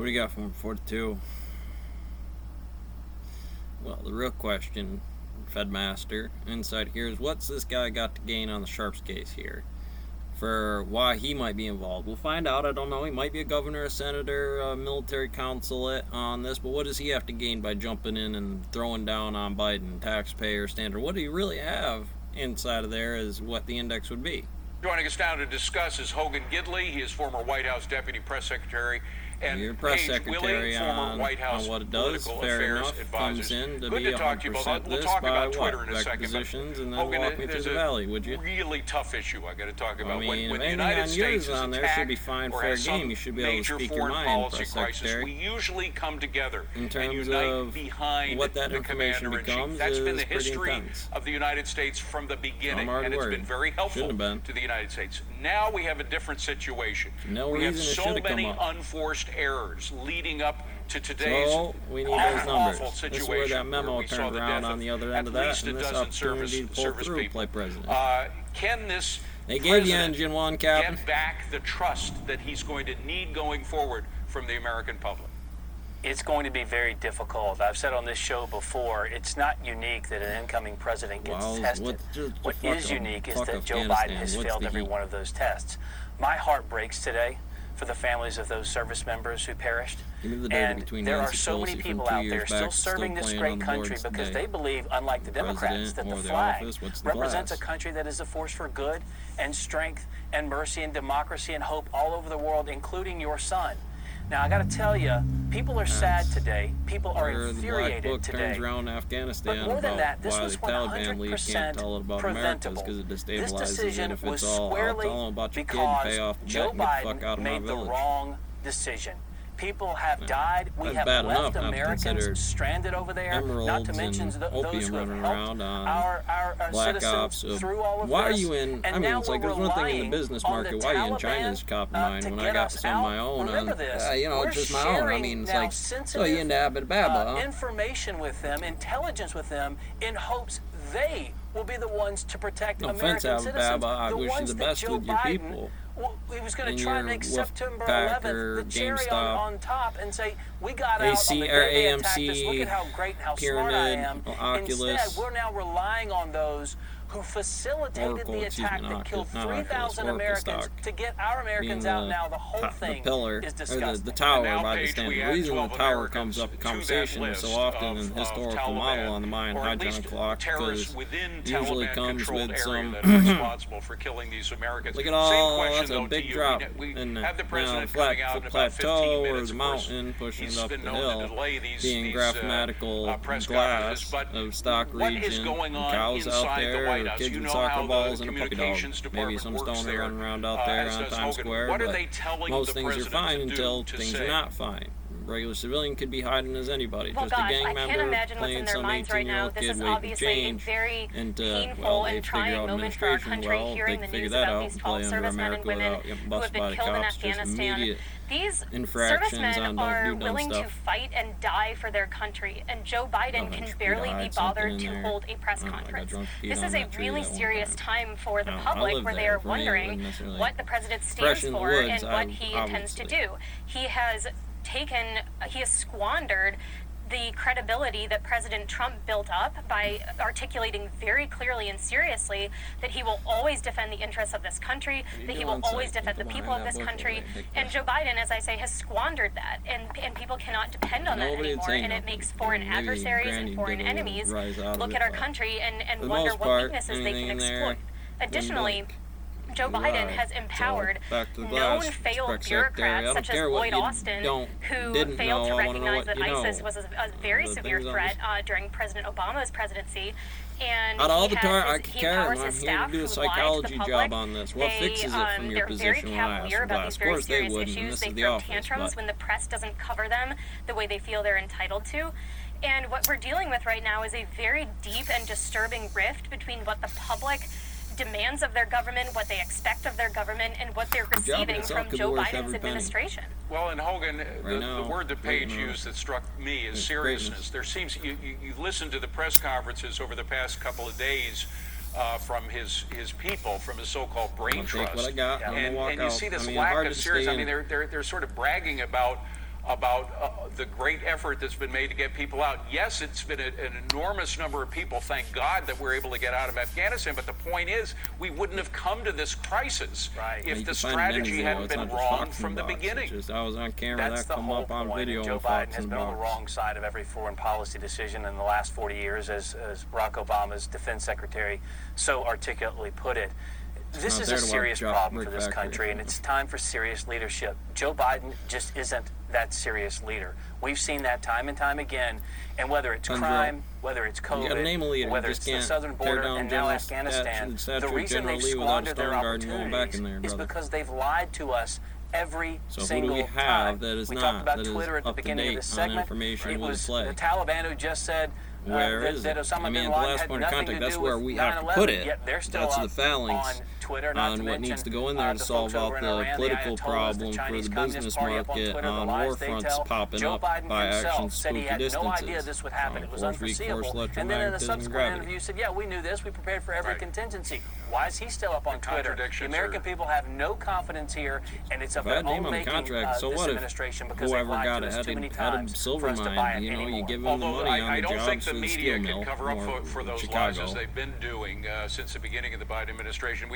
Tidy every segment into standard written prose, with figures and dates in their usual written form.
What do you got from 42? Well, the real question, Fedmaster, inside here is what's this guy got to gain on the Sharps case here? For why he might be involved. We'll find out. I don't know. He might be a governor, a senator, a military consulate on this, but what does he have to gain by jumping in and throwing down on Biden, taxpayer standard? What do you really have inside of there is what the index would be. Joining us now to discuss is Hogan Gidley. He is former White House Deputy Press Secretary. And your press Paige secretary Willie, former White House on what it does, political fair affairs enough, advisors. comes in to Good be to talk to you 100% about. We'll this talk by about what? Twitter in a second. Requisitions, and then Hogan, walk me through the valley, would you? Really tough issue I got to talk about. I mean, when if the United anything on States yours is on there should be fine, fair game. You should be able to speak your mind, policy press crisis, secretary. we usually come together In and terms unite of behind what that the information commander-in-chief. becomes That's been the is pretty history intense. of the United States from the beginning, hard and it's word. been very helpful Shouldn't have been. to the United States. Now we have a different situation. No we have reason it so should have come many up. unforced errors leading up to today's So we need those numbers. awful This is situation where that memo we saw turned the around death on the other end of at that, least and a this dozen opportunity to pull service through, people. play president. Can this They gave you president engine one, Captain. get back the trust that he's going to need going forward from the American public? It's going to be very difficult. I've said on this show before, it's not unique that an incoming president gets Well, tested. What is unique is that Joe Biden has failed every one of those tests. My heart breaks today for the families of those service members who perished. And there are so many people out there still serving this great country because they believe, unlike the Democrats, that the flag represents a country that is a force for good and strength and mercy and democracy and hope all over the world, including your son. Now, I got to tell you, people are sad today. People are infuriated today. But more than that, this was 100% preventable. This decision was squarely because Joe Biden made the wrong decision. People have died. We have left Americans stranded over there, not to mention those who have helped our citizens through all of this. Why are you in? I mean, it's like there's one thing in the business on market. the Why are you in Taliban, China's top of mind when I get got us some of my out? own? Remember this. You know, We're it's just my own. I sharing mean, it's now like, so you into sensitive, huh? information with them, intelligence with them, in hopes they will be the ones to protect No American offense, citizens. Alabama. I the wish you ones the that best Joe with your Biden, people. Well, he was going In to try and your make September Wolfpack 11th the cherry GameStop, on top and say, we got out on the AC, day or they attacked us. AMC, Look at how great and how smart I Pyramid, am. Oculus. Instead, we're now relying on those who facilitated Oracle, the excuse attack me, that killed not Oculus, 3,000 Oracle Americans stock. to get our Americans Being out now. The whole thing pillar, is or disgusting. the tower Now, by the Paige, standard. we The add reason the 12 tower Americans comes up in to that conversation list so often in of historical Taliban, model on the Mayan or at hygienic least clock, terrorists because within usually Taliban comes controlled with area some that are responsible for killing these Americans. look at Same all question, that's a though, big to you. drop We in have the the president flat coming out in about plateau 15 or minutes. the Of course, mountain pushing he's up the been known to hill, delay these being graphmatical press glass conferences, but of stock what is region, going and on cows out inside the there, White or House? kids You with know soccer how balls the and a puppy dog. communications Maybe department some works stoner there, running around out there as on does Times Hogan. Square, What are but they telling most the things are president fine to do until to things say? are not fine. Regular civilian could be hiding as anybody. Well, just gosh, a gang I can't member imagine what's in playing their some minds right now. 18-year-old This kid is waiting to obviously a change. very And painful well, they and figure trying out moment for our administration country, well. hearing They the figure news that about out these and 12 play under servicemen and America women without getting who have busted by been the killed in cops. Just Afghanistan. immediate These infractions servicemen on are don't do dumb willing to stuff. fight and die for their country, and Joe Biden Oh, can should barely hide be something bothered in to there. hold a press I got conference. drunk and peed This on is a that tree really that one serious time for the I public, lived where they there. are For me, it wondering wasn't necessarily what the president fresh stands in the for woods, and what he intends to obviously. do. He has squandered the credibility that President Trump built up by articulating very clearly and seriously that he will always defend the interests of this country, that he will always defend the people of this country. And Joe Biden, as I say, has squandered that, and people cannot depend on that anymore, and it makes foreign adversaries and foreign enemies look at our country and wonder what weaknesses they can exploit. Additionally, Joe Biden has empowered known failed bureaucrats such as Lloyd Austin, who failed to recognize that ISIS was a very severe threat during President Obama's presidency. And out of all the he time I could care, empowers I'm his here to staff do a who lie to the psychology public. job on this. What fixes it from your They're very position when I ask cavalier for about glass? these Of very course they serious wouldn't, and issues. this They is the throw office, tantrums but when the press doesn't cover them the way they feel they're entitled to. And what we're dealing with right now is a very deep and disturbing rift between what the public demands of their government, what they expect of their government, and what they're receiving from Joe Biden's administration. Well, and Hogan, the word that Paige right used that struck me is seriousness. There seems, you listened to the press conferences over the past couple of days from his people, from his so-called brain trust. What I got, and you see this lack of seriousness. I mean, they're sort of bragging about about the great effort that's been made to get people out. Yes, it's been an enormous number of people. Thank God that we're able to get out of Afghanistan. But the point is, we wouldn't have come to this crisis if the strategy hadn't been wrong from the beginning. I was on camera. That's the whole point. Joe Biden has been on the wrong side of every foreign policy decision in the last 40 years, as Barack Obama's defense secretary so articulately put it. This is a serious problem for this country, and it's time for serious leadership. Joe Biden just isn't that serious leader. We've seen that time and time again, and whether it's crime, whether it's COVID, whether it's the southern border, and now Afghanistan, the reason they've squandered their opportunities is because they've lied to us every single time. We talked about Twitter at the beginning of this segment. It was the Taliban who just said that Osama bin Laden had nothing to do with 9/11, yet they're still on Twitter, not to what mention needs to go in there to solve out the political problem for the business market on war fronts popping up by action spooky distances. No idea this would happen. It was unforeseeable. And then in a subsequent interview said, yeah, we knew this. We prepared for every contingency. Why is he still up on Twitter? The American people have no confidence here, and it's of their own making, this administration, because they've lied to us too many times for us to buy it anymore. You give them the money on the jobs. I don't think the media can cover up for those lies as they've been doing since the beginning of the Biden administration.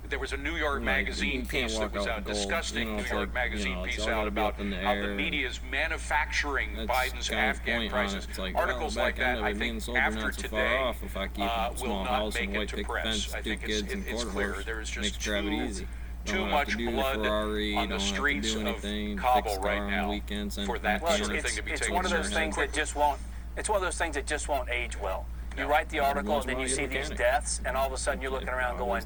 There was a New York Magazine piece that was out, disgusting New York Magazine piece out about how the media is manufacturing Biden's Afghan crisis. Articles like that, I think, after today, will not make it to press. I think it's clear. There is just too much blood on the streets of Kabul right now for that sort of thing to be taken seriously. It's one of those things that just won't. It's one of those things that just won't age well. You write the article, and then you see these deaths, and all of a sudden you're looking around going,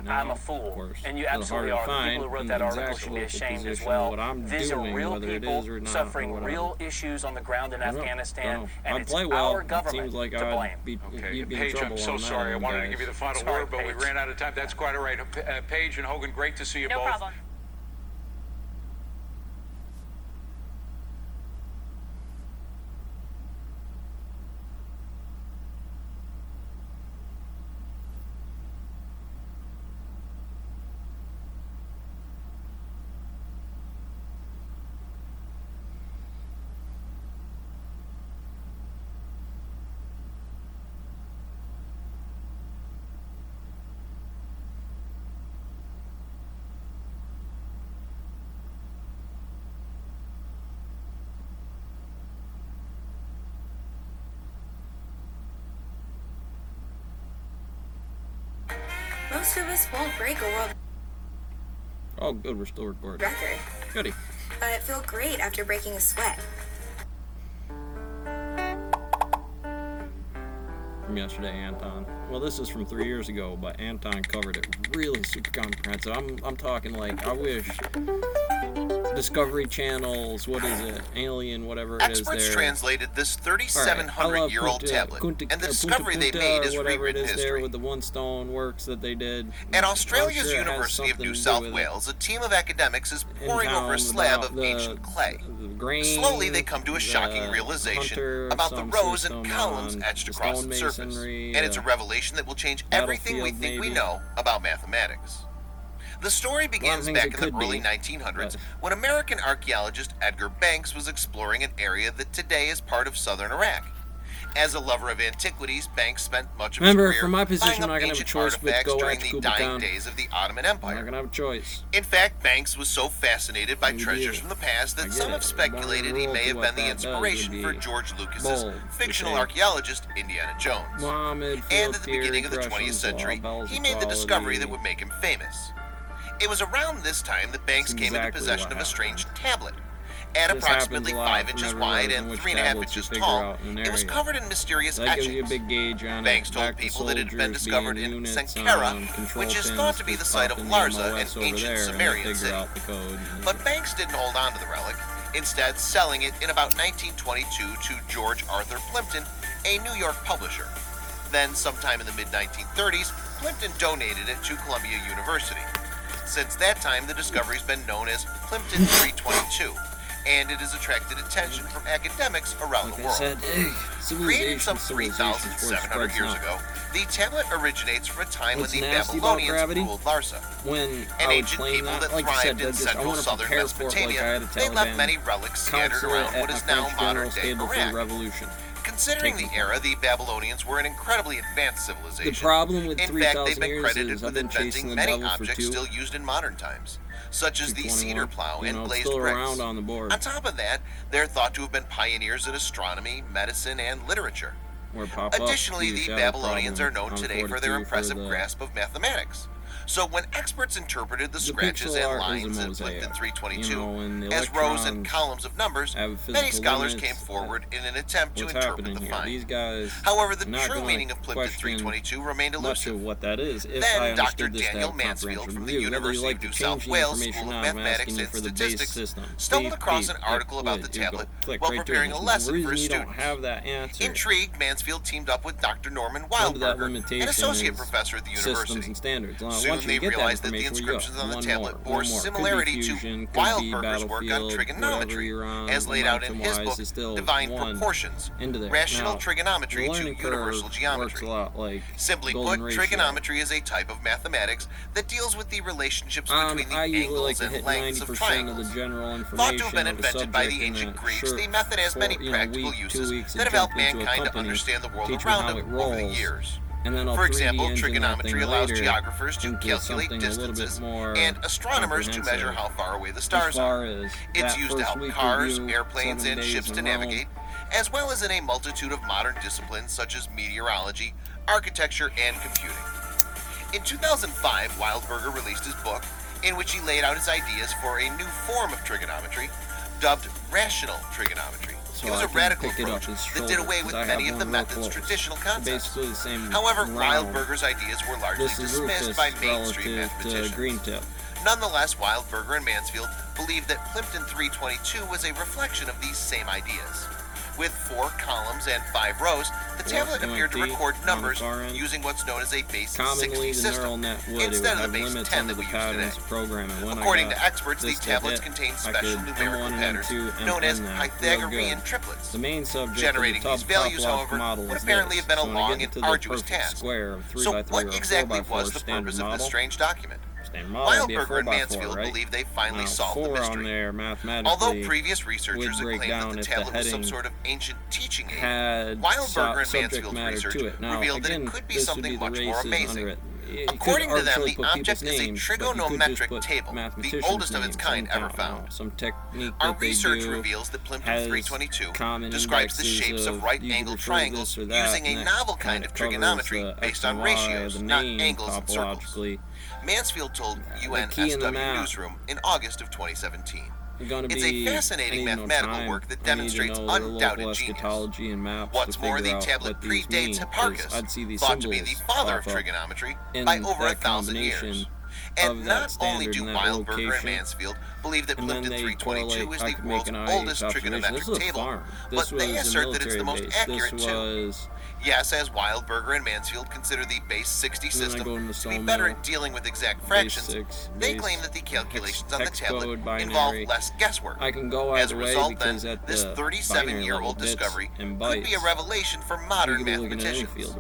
I'm a fool. And you absolutely are. The people who wrote that article should be ashamed as well. These are real people suffering real issues on the ground in Afghanistan, and it's our government to blame. Okay, Paige, I'm so sorry. I wanted to give you the final word, but we ran out of time. That's quite all right. Paige and Hogan, great to see you both. No problem. Most of us won't break a world Oh, good, we're still recording. record, Goody. but feel great after breaking a sweat. From yesterday, Anton. Well, this is from 3 years ago, but Anton covered it really super comprehensive. I'm talking like, I wish Discovery Channel's, what is it, Alien, whatever it is there. Experts translated this 3,700-year-old tablet, and the discovery they made is rewritten history. With the one stone works that they did. At Australia's University of New South Wales, a team of academics is poring over a slab of ancient clay. Slowly, they come to a shocking realization about the rows and columns etched across the surface, and it's a revelation that will change everything we think we know about mathematics. The story begins back in the early 1900s when American archaeologist Edgar Banks was exploring an area that today is part of southern Iraq. As a lover of antiquities, Banks spent much of his career from my position, buying up ancient artifacts during the dying days of the Ottoman Empire. I'm not gonna have a choice. In fact, Banks was so fascinated by treasures from the past that some have speculated he may have been the inspiration for George Lucas's fictional archaeologist Indiana Jones. And at the beginning of the 20th century, he made the discovery that would make him famous. It was around this time that Banks came into possession of a strange tablet. At approximately 5 inches wide and 3.5 inches tall, it was covered in mysterious etchings. Banks told people that it had been discovered in Sankara, which is thought to be the site of Larsa, an ancient Sumerian city. But Banks didn't hold on to the relic, instead selling it in about 1922 to George Arthur Plimpton, a New York publisher. Then, sometime in the mid-1930s, Plimpton donated it to Columbia University. Since that time, the discovery's been known as Plimpton 322, and it has attracted attention from academics around the world. Created some 3,700 years ago, the tablet originates from a time when the Babylonians ruled Larsa. An ancient people that thrived in central southern Mesopotamia, they left many relics scattered around what is now modern-day Iraq. Considering the era, the Babylonians were an incredibly advanced civilization. The problem with in fact, they've been credited with inventing many objects still used in modern times, such as the cedar plow and blazed bricks. On top of that, they're thought to have been pioneers in astronomy, medicine, and literature. Additionally, the Babylonians are known today for their impressive grasp of mathematics. So when experts interpreted the scratches and lines in Plimpton 322 as rows and columns of numbers, many scholars came forward in an attempt to interpret the find. However, the true meaning of Plimpton 322 remained elusive. Then Dr. Daniel Mansfield from the University of New South Wales School of Mathematics and Statistics stumbled across an article about the tablet while preparing a lesson for his students. Intrigued, Mansfield teamed up with Dr. Norman Wildberger, an associate professor at the university. Soon they realized that the inscriptions on the tablet bore similarity to Wildberger's work on trigonometry, as laid out in his book, Divine Proportions, Rational Trigonometry to Universal Geometry. Simply put, trigonometry is a type of mathematics that deals with the relationships between the angles and lengths of triangles. Thought to have been invented by the ancient Greeks, the method has many practical uses that have helped mankind to understand the world around them over the years. For example, trigonometry allows geographers to calculate distances and astronomers to measure how far away the stars are. It's used to help cars, airplanes, and ships to navigate, as well as in a multitude of modern disciplines such as meteorology, architecture, and computing. In 2005, Wildberger released his book, in which he laid out his ideas for a new form of trigonometry, dubbed rational trigonometry. It was a radical approach that did away with many of the method's traditional concepts. However, Wildberger's ideas were largely dismissed by mainstream mathematicians. Nonetheless, Wildberger and Mansfield believed that Plimpton 322 was a reflection of these same ideas. With 4 columns and 5 rows, the tablet appeared to record numbers using what's known as a base 60 system, instead of the base 10 that we use today. According to experts, the tablets contain special numerical patterns known as Pythagorean triplets. Generating these values, however, would apparently have been a long and arduous task. So what exactly was the purpose of this strange document? Wildberger and Mansfield believe they finally solved the mystery. Although previous researchers had claimed that the tablet was some sort of ancient teaching aid, Wildberger and Mansfield's research revealed that it could be something much more amazing. According to them, the object is a trigonometric table, the oldest of its kind ever found. Our research reveals that Plimpton 322 describes the shapes of right-angled triangles using a novel kind of trigonometry based on ratios, not angles and circles. Mansfield told UNSW Newsroom in August of 2017. It's a fascinating mathematical work that demonstrates undoubted genius. What's more, the tablet predates Hipparchus, thought to be the father of trigonometry, by over 1,000 years. And not only do Wildberger and Mansfield believe that Plimpton 322 is the world's oldest trigonometric table, but they assert that it's the most accurate too. Yes, as Wildberger and Mansfield consider the base 60 system to be better at dealing with exact fractions, they claim that the calculations on the tablet involve less guesswork. As a result, then, this 37-year-old discovery could be a revelation for modern mathematicians.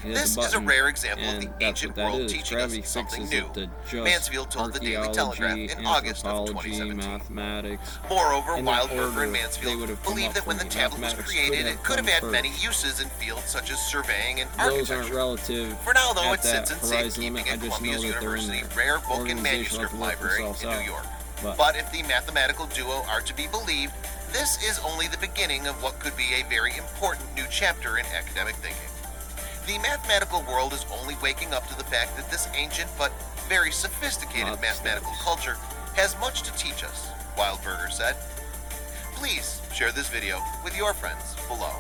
This is a rare example of the ancient world teaching us something new, Mansfield told the Daily Telegraph in August of 2017. Moreover, Wildberger and Mansfield believe that when the tablet was created, it could have had many uses in fields such as surveying and architecture. For now, though, it sits in safekeeping at Columbia's University Rare Book and Manuscript Library in New York. But if the mathematical duo are to be believed, this is only the beginning of what could be a very important new chapter in academic thinking. The mathematical world is only waking up to the fact that this ancient but very sophisticated mathematical culture has much to teach us, Wildberger said. Please share this video with your friends below.